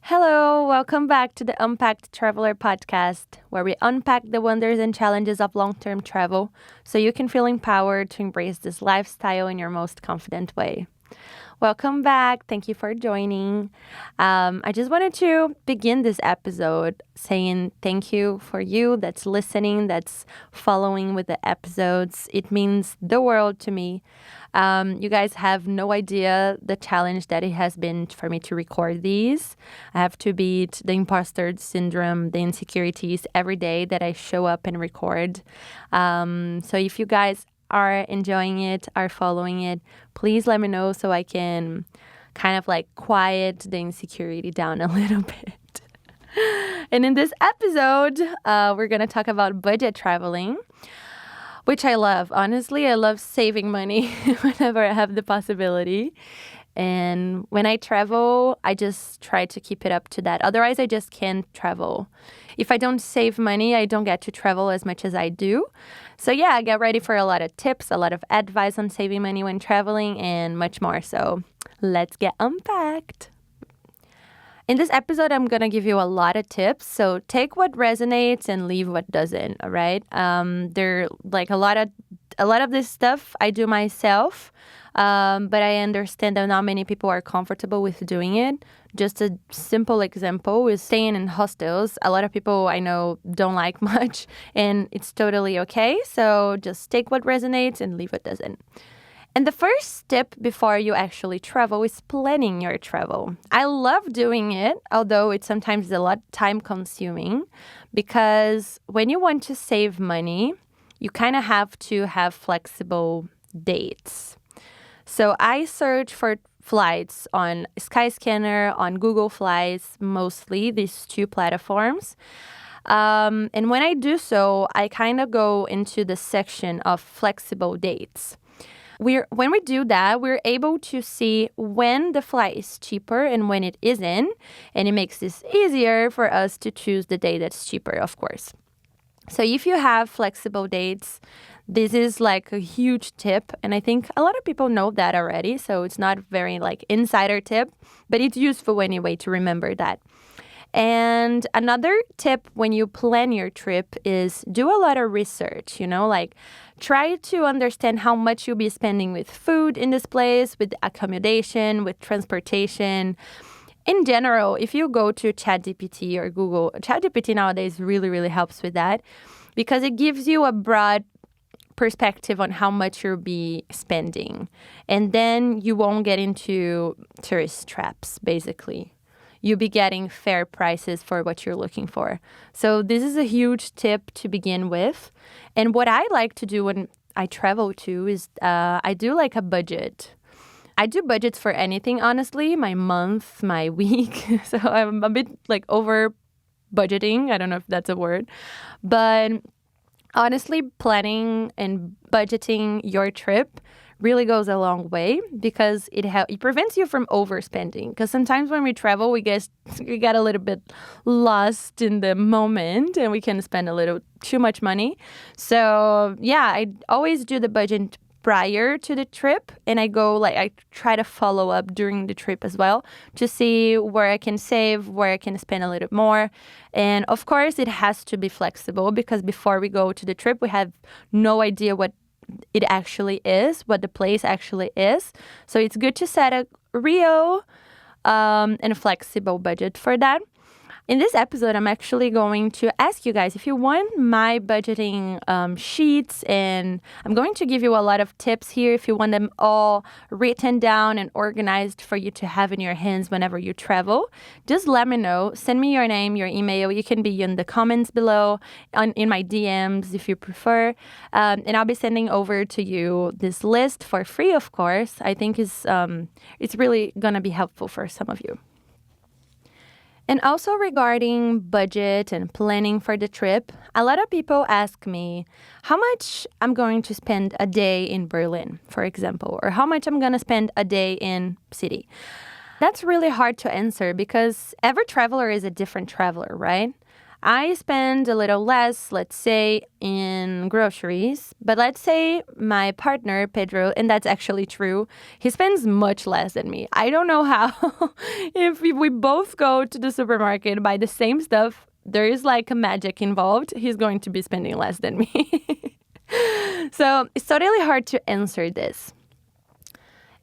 Hello, welcome back to the Unpacked Traveler Podcast, where we unpack the wonders and challenges of long-term travel so you can feel empowered to embrace this lifestyle in your most confident way. Welcome back. Thank you for joining. I just wanted to begin this episode saying thank you for you that's listening, that's following with the episodes. It means the world to me. You guys have no idea the challenge that it has been for me to record these. I have to beat the imposter syndrome, the insecurities every day that I show up and record. So if you guys are enjoying it, are following it, please let me know so I can kind of like quiet the insecurity down a little bit. And in this episode, we're going to talk about budget traveling, which I love. Honestly, I love saving money whenever I have the possibility. And when I travel, I just try to keep it up to that. Otherwise, I just can't travel. If I don't save money, I don't get to travel as much as I do. So yeah, get ready for a lot of tips, a lot of advice on saving money when traveling, and much more. So let's get unpacked. In this episode, I'm going to give you a lot of tips. So take what resonates and leave what doesn't, all right? There like a lot of this stuff I do myself, but I understand that not many people are comfortable with doing it. Just a simple example is staying in hostels. A lot of people I know don't like much, and it's totally okay. So just take what resonates and leave what doesn't. And the first step before you actually travel is planning your travel. I love doing it, although it sometimes is a lot time consuming, because when you want to save money, you kind of have to have flexible dates. So I search for flights on Skyscanner, on Google Flights, mostly these two platforms. And when I do so, I kind of go into the section of flexible dates. When we do that, we're able to see when the flight is cheaper and when it isn't. And it makes this easier for us to choose the day that's cheaper, of course. So if you have flexible dates, this is like a huge tip. And I think a lot of people know that already. So it's not very like insider tip, but it's useful anyway to remember that. And another tip when you plan your trip is do a lot of research, like try to understand how much you'll be spending with food in this place, with accommodation, with transportation. In general, if you go to ChatGPT or Google, ChatGPT nowadays really, really helps with that because it gives you a broad perspective on how much you'll be spending. And then you won't get into tourist traps, basically. You'll be getting fair prices for what you're looking for. So this is a huge tip to begin with. And what I like to do when I travel too is I do like a budget. I do budgets for anything, honestly, my month, my week. So I'm a bit like over budgeting. I don't know if that's a word. But honestly, planning and budgeting your trip really goes a long way because it prevents you from overspending. Because sometimes when we travel, we get a little bit lost in the moment and we can spend a little too much money. So yeah, I always do the budget prior to the trip, and I try to follow up during the trip as well to see where I can save, where I can spend a little more. And of course, it has to be flexible because before we go to the trip, we have no idea what it actually is, what the place actually is. So it's good to set a real and flexible budget for that. In this episode, I'm actually going to ask you guys if you want my budgeting sheets, and I'm going to give you a lot of tips here if you want them all written down and organized for you to have in your hands whenever you travel. Just let me know. Send me your name, your email. You can be in the comments below, in my DMs if you prefer. And I'll be sending over to you this list for free, of course. I think it's really going to be helpful for some of you. And also regarding budget and planning for the trip, a lot of people ask me how much I'm going to spend a day in Berlin, for example, or how much I'm going to spend a day in city. That's really hard to answer because every traveler is a different traveler, right? I spend a little less, let's say, in groceries. But let's say my partner, Pedro, and that's actually true, he spends much less than me. I don't know how. If we both go to the supermarket, buy the same stuff, there is like a magic involved. He's going to be spending less than me. So it's totally hard to answer this.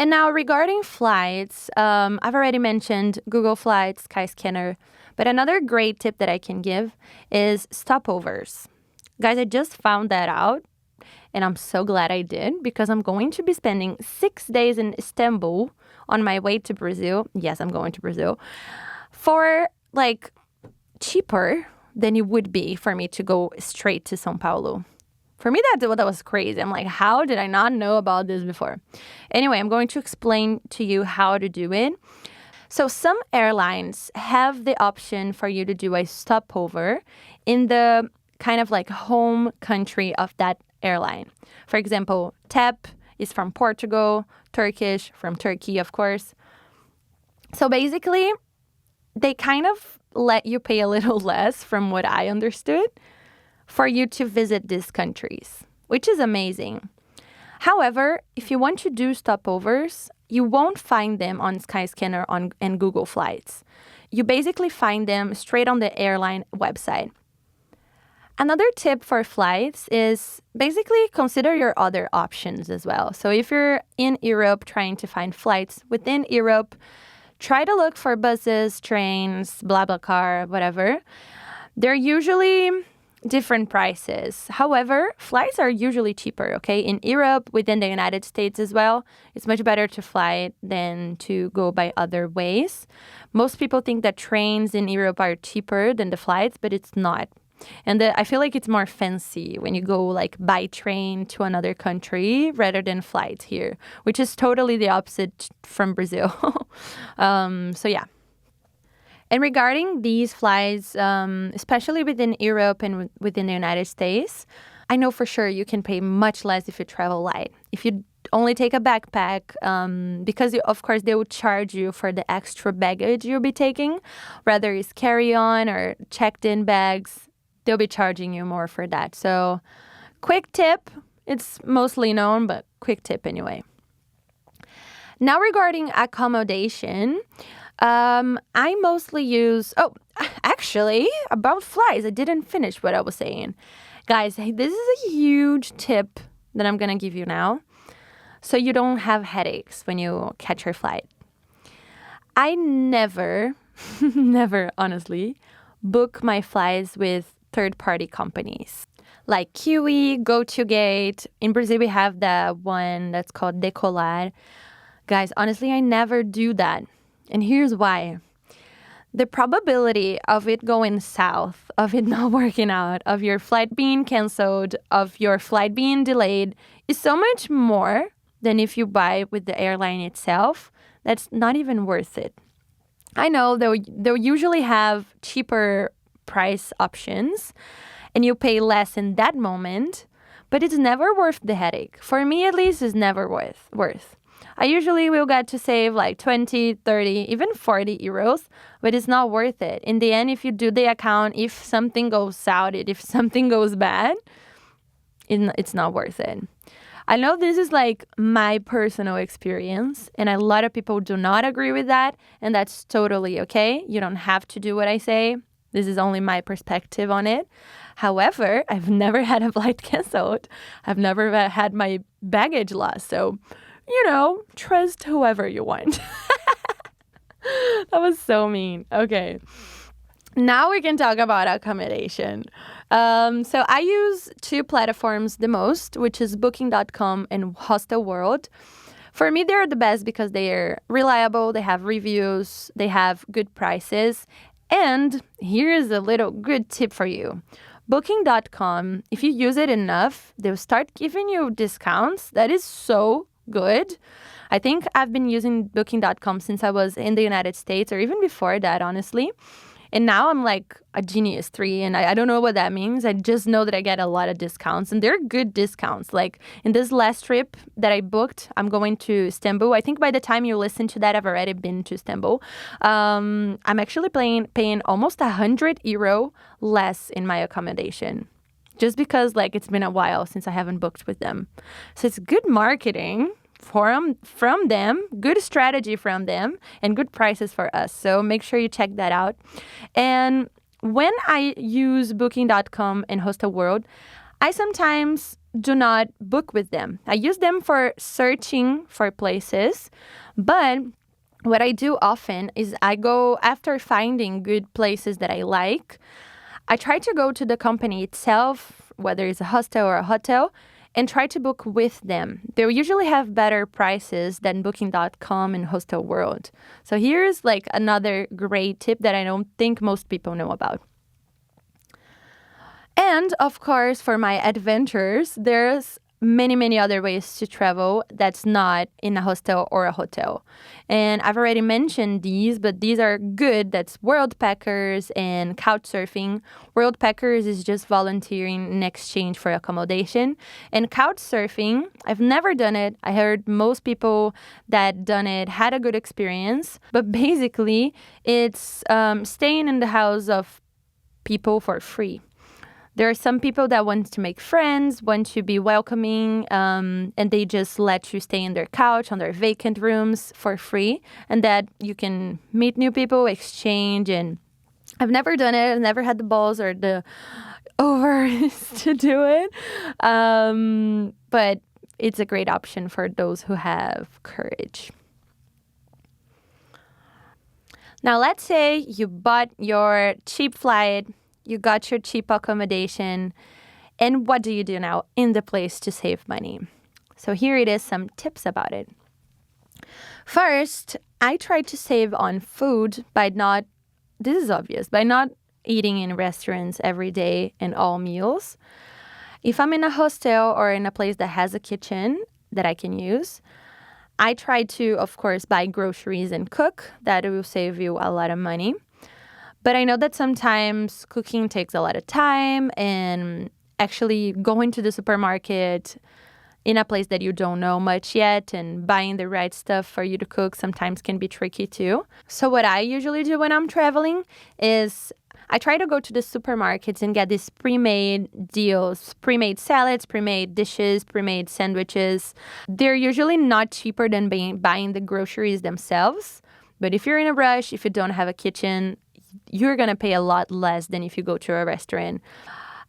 And now regarding flights, I've already mentioned Google Flights, Skyscanner, but another great tip that I can give is stopovers. Guys, I just found that out, and I'm so glad I did because I'm going to be spending 6 days in Istanbul on my way to Brazil. Yes, I'm going to Brazil for like cheaper than it would be for me to go straight to São Paulo. For me, that was crazy. I'm like, how did I not know about this before? Anyway, I'm going to explain to you how to do it. So some airlines have the option for you to do a stopover in the kind of like home country of that airline. For example, TAP is from Portugal, Turkish from Turkey, of course. So basically, they kind of let you pay a little less from what I understood for you to visit these countries, which is amazing. However, if you want to do stopovers, you won't find them on Skyscanner and Google Flights. You basically find them straight on the airline website. Another tip for flights is basically consider your other options as well. So if you're in Europe trying to find flights within Europe, try to look for buses, trains, BlaBlaCar, whatever. They're usually different prices. However, flights are usually cheaper, okay? In Europe, within the United States as well, it's much better to fly than to go by other ways. Most people think that trains in Europe are cheaper than the flights, but it's not. And I feel like it's more fancy when you go like by train to another country rather than flights here, which is totally the opposite from Brazil. So yeah. And regarding these flights, especially within Europe and within the United States, I know for sure you can pay much less if you travel light. If you only take a backpack, because of course they will charge you for the extra baggage you'll be taking, whether it's carry-on or checked-in bags, they'll be charging you more for that. So quick tip, it's mostly known, but quick tip anyway. Now regarding accommodation, I mostly use, actually, about flights, I didn't finish what I was saying. Guys, this is a huge tip that I'm going to give you now, so you don't have headaches when you catch your flight. I never, honestly, book my flights with third-party companies. Like Kiwi, GoToGate. In Brazil, we have the one that's called Decolar. Guys, honestly, I never do that. And here's why. The probability of it going south, of it not working out, of your flight being canceled, of your flight being delayed is so much more than if you buy with the airline itself. That's not even worth it. I know they'll usually have cheaper price options and you pay less in that moment, but it's never worth the headache. For me, at least, it's never worth. I usually will get to save like 20, 30, even 40 euros, but it's not worth it. In the end, if you do the account, if something goes south, if something goes bad, it's not worth it. I know this is like my personal experience, and a lot of people do not agree with that, and that's totally okay. You don't have to do what I say. This is only my perspective on it. However, I've never had a flight canceled. I've never had my baggage lost, so trust whoever you want. That was so mean. Okay. Now we can talk about accommodation. So I use two platforms the most, which is Booking.com and Hostelworld. For me, they're the best because they are reliable, they have reviews, they have good prices. And here's a little good tip for you. Booking.com, if you use it enough, they'll start giving you discounts. That is so good. I think I've been using Booking.com since I was in the United States, or even before that, honestly. And now I'm like a genius 3, and I don't know what that means. I just know that I get a lot of discounts, and they're good discounts. Like in this last trip that I booked, I'm going to Istanbul. I think by the time you listen to that, I've already been to Istanbul. I'm actually paying almost €100 less in my accommodation, just because like it's been a while since I haven't booked with them. So it's good marketing from them, good strategy from them, and good prices for us. So make sure you check that out. And when I use booking.com and Hostel World, I sometimes do not book with them. I use them for searching for places, but what I do often is I go after finding good places that I like. I try to go to the company itself, whether it's a hostel or a hotel, and try to book with them. They usually have better prices than booking.com and Hostel World. So here's like another great tip that I don't think most people know about. And of course, for my adventures, there's many other ways to travel that's not in a hostel or a hotel. And I've already mentioned these, but these are good. That's world packers and couch surfing. World packers is just volunteering in exchange for accommodation. And couch surfing, I've never done it. I heard most people that done it had a good experience. But basically, it's staying in the house of people for free. There are some people that want to make friends, want to be welcoming, and they just let you stay in their couch, on their vacant rooms for free, and that you can meet new people, exchange, and I've never done it. I've never had the balls or the ovaries to do it, but it's a great option for those who have courage. Now, let's say you bought your cheap flight, you got your cheap accommodation, and what do you do now in the place to save money? So here it is, some tips about it. First, I try to save on food by not eating in restaurants every day and all meals. If I'm in a hostel or in a place that has a kitchen that I can use, I try to, of course, buy groceries and cook. That will save you a lot of money. But I know that sometimes cooking takes a lot of time, and actually going to the supermarket in a place that you don't know much yet and buying the right stuff for you to cook sometimes can be tricky too. So what I usually do when I'm traveling is I try to go to the supermarkets and get these pre-made deals, pre-made salads, pre-made dishes, pre-made sandwiches. They're usually not cheaper than buying the groceries themselves. But if you're in a rush, if you don't have a kitchen, you're going to pay a lot less than if you go to a restaurant.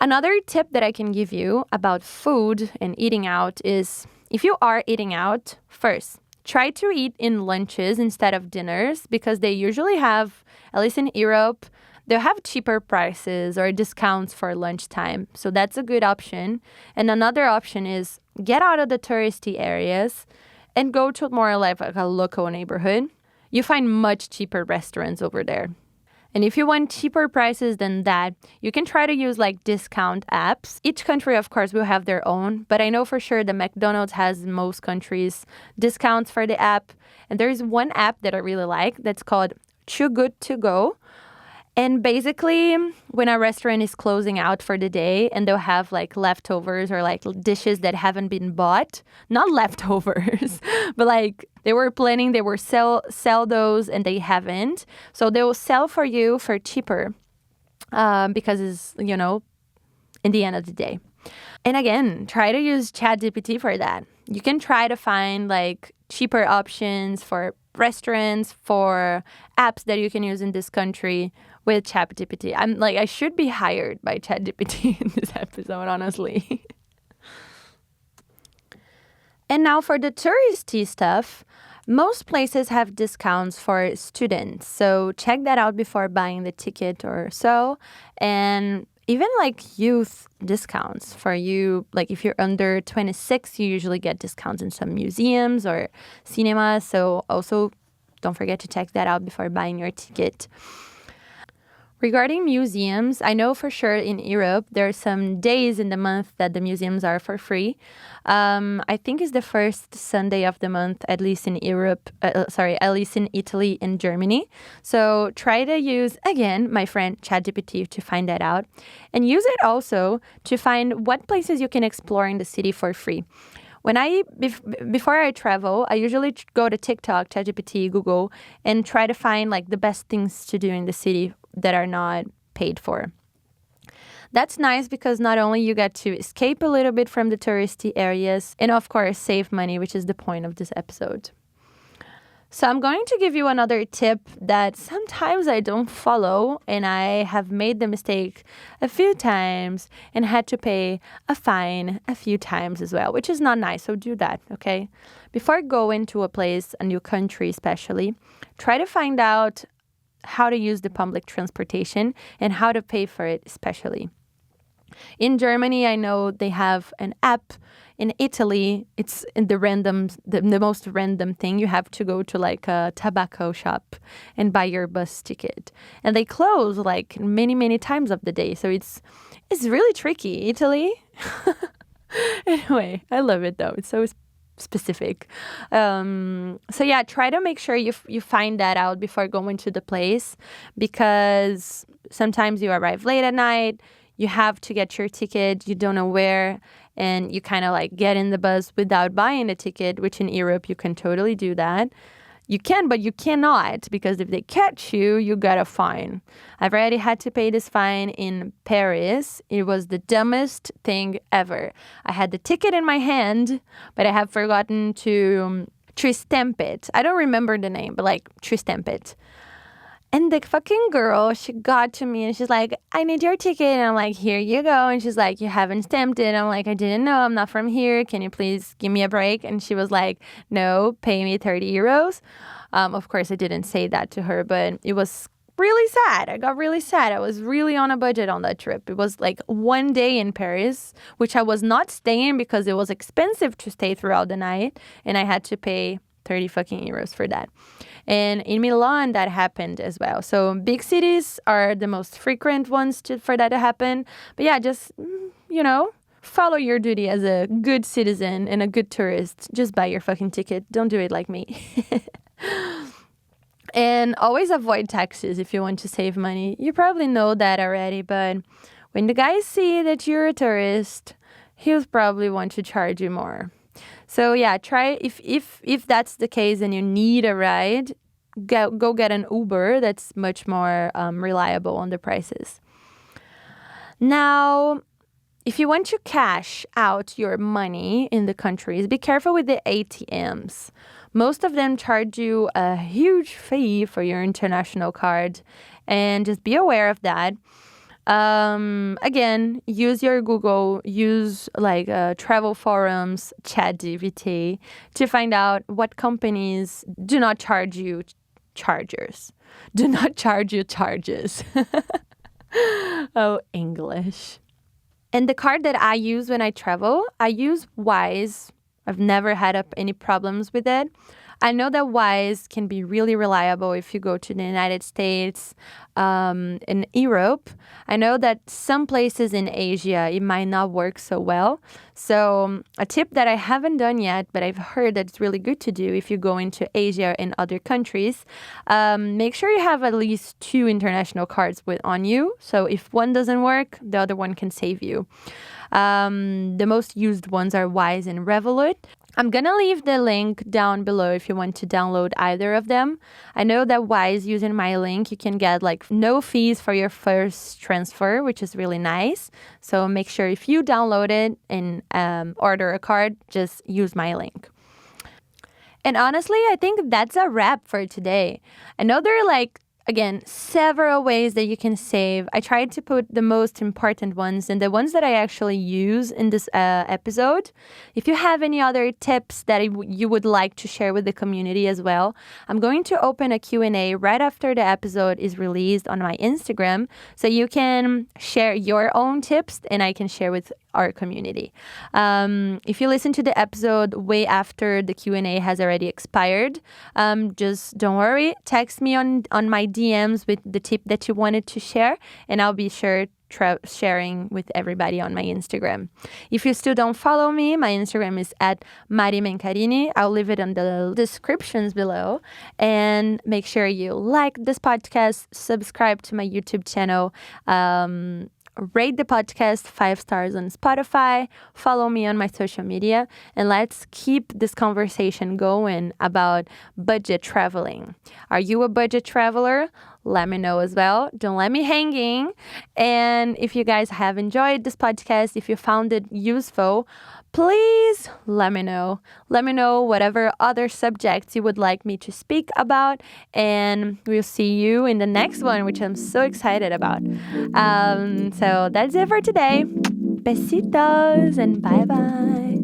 Another tip that I can give you about food and eating out is if you are eating out, first, try to eat in lunches instead of dinners, because they usually have, at least in Europe, they'll have cheaper prices or discounts for lunchtime. So that's a good option. And another option is get out of the touristy areas and go to more like a local neighborhood. You find much cheaper restaurants over there. And if you want cheaper prices than that, you can try to use like discount apps. Each country, of course, will have their own, but I know for sure that McDonald's has in most countries discounts for the app. And there is one app that I really like that's called Too Good To Go. And basically, when a restaurant is closing out for the day and they'll have like leftovers or like dishes that haven't been bought, not leftovers, but like they were planning, they were sell those and they haven't. So they will sell for you for cheaper because it's, in the end of the day. And again, try to use ChatGPT for that. You can try to find like cheaper options for restaurants, for apps that you can use in this country with ChatGPT. I should be hired by ChatGPT in this episode, honestly. And now for the touristy stuff, most places have discounts for students. So check that out before buying the ticket or so. And even like youth discounts for you, like if you're under 26, you usually get discounts in some museums or cinemas. So also don't forget to check that out before buying your ticket. Regarding museums, I know for sure in Europe there are some days in the month that the museums are for free. I think it's the first Sunday of the month, at least in Europe. At least in Italy and Germany. So try to use again my friend ChatGPT to find that out, and use it also to find what places you can explore in the city for free. Before I travel, I usually go to TikTok, ChatGPT, Google, and try to find like the best things to do in the city that are not paid for. That's nice because not only you get to escape a little bit from the touristy areas and of course save money, which is the point of this episode. So I'm going to give you another tip that sometimes I don't follow, and I have made the mistake a few times and had to pay a fine a few times as well, which is not nice. So do that, okay? Before going to a place, a new country especially, try to find out how to use the public transportation and how to pay for it especially. In Germany, I know they have an app. In Italy, it's the most random thing. You have to go to like a tobacco shop and buy your bus ticket. And they close like many, many times of the day. So it's really tricky. Italy. Anyway, I love it though. It's so specific. So yeah, try to make sure you find that out before going to the place, because sometimes you arrive late at night. You have to get your ticket, you don't know where, and you kind of like get in the bus without buying a ticket, which in Europe you can totally do that. You can, but you cannot, because if they catch you, you got a fine. I've already had to pay this fine in Paris. It was the dumbest thing ever. I had the ticket in my hand, but I have forgotten to stamp it. I don't remember the name, but like stamp it. And the fucking girl, she got to me and she's like, I need your ticket. And I'm like, here you go. And she's like, you haven't stamped it. I'm like, I didn't know. I'm not from here. Can you please give me a break? And she was like, no, pay me 30 euros. Of course, I didn't say that to her, but it was really sad. I got really sad. I was really on a budget on that trip. It was like one day in Paris, which I was not staying because it was expensive to stay throughout the night. And I had to pay 30 fucking euros for that. And in Milan, that happened as well. So big cities are the most frequent ones for that to happen. But yeah, just, follow your duty as a good citizen and a good tourist. Just buy your fucking ticket. Don't do it like me. And always avoid taxes if you want to save money. You probably know that already, but when the guys see that you're a tourist, he'll probably want to charge you more. So yeah, try if that's the case and you need a ride, go get an Uber. That's much more reliable on the prices. Now, if you want to cash out your money in the countries, be careful with the ATMs. Most of them charge you a huge fee for your international card, and just be aware of that. Again, use your Google, use like travel forums, ChatGPT to find out what companies do not charge you charges. Do not charge you charges. Oh, English. And the card that I use when I travel, I use Wise. I've never had any problems with it. I know that Wise can be really reliable if you go to the United States, in Europe. I know that some places in Asia, it might not work so well. So a tip that I haven't done yet, but I've heard that it's really good to do if you go into Asia and other countries, make sure you have at least 2 international cards on you. So if one doesn't work, the other one can save you. The most used ones are Wise and Revolut. I'm going to leave the link down below if you want to download either of them. I know that Wise, using my link, you can get like no fees for your first transfer, which is really nice. So make sure if you download it and order a card, just use my link. And honestly, I think that's a wrap for today. I know there are again, several ways that you can save. I tried to put the most important ones and the ones that I actually use in this episode. If you have any other tips that you would like to share with the community as well, I'm going to open a Q&A right after the episode is released on my Instagram, so you can share your own tips and I can share with our community. If you listen to the episode way after the Q&A has already expired, just don't worry. Text me on my DMs with the tip that you wanted to share, and I'll be sure sharing with everybody on my Instagram. If you still don't follow me, my Instagram is at Mari Mencarini. I'll leave it in the descriptions below. And make sure you like this podcast, subscribe to my YouTube channel, rate the podcast 5 stars on Spotify, follow me on my social media, and let's keep this conversation going about budget traveling. Are you a budget traveler? Let me know as well. Don't let me hanging. And if you guys have enjoyed this podcast, if you found it useful, please let me know. Let me know whatever other subjects you would like me to speak about. And we'll see you in the next one, which I'm so excited about. So that's it for today. Besitos and bye-bye.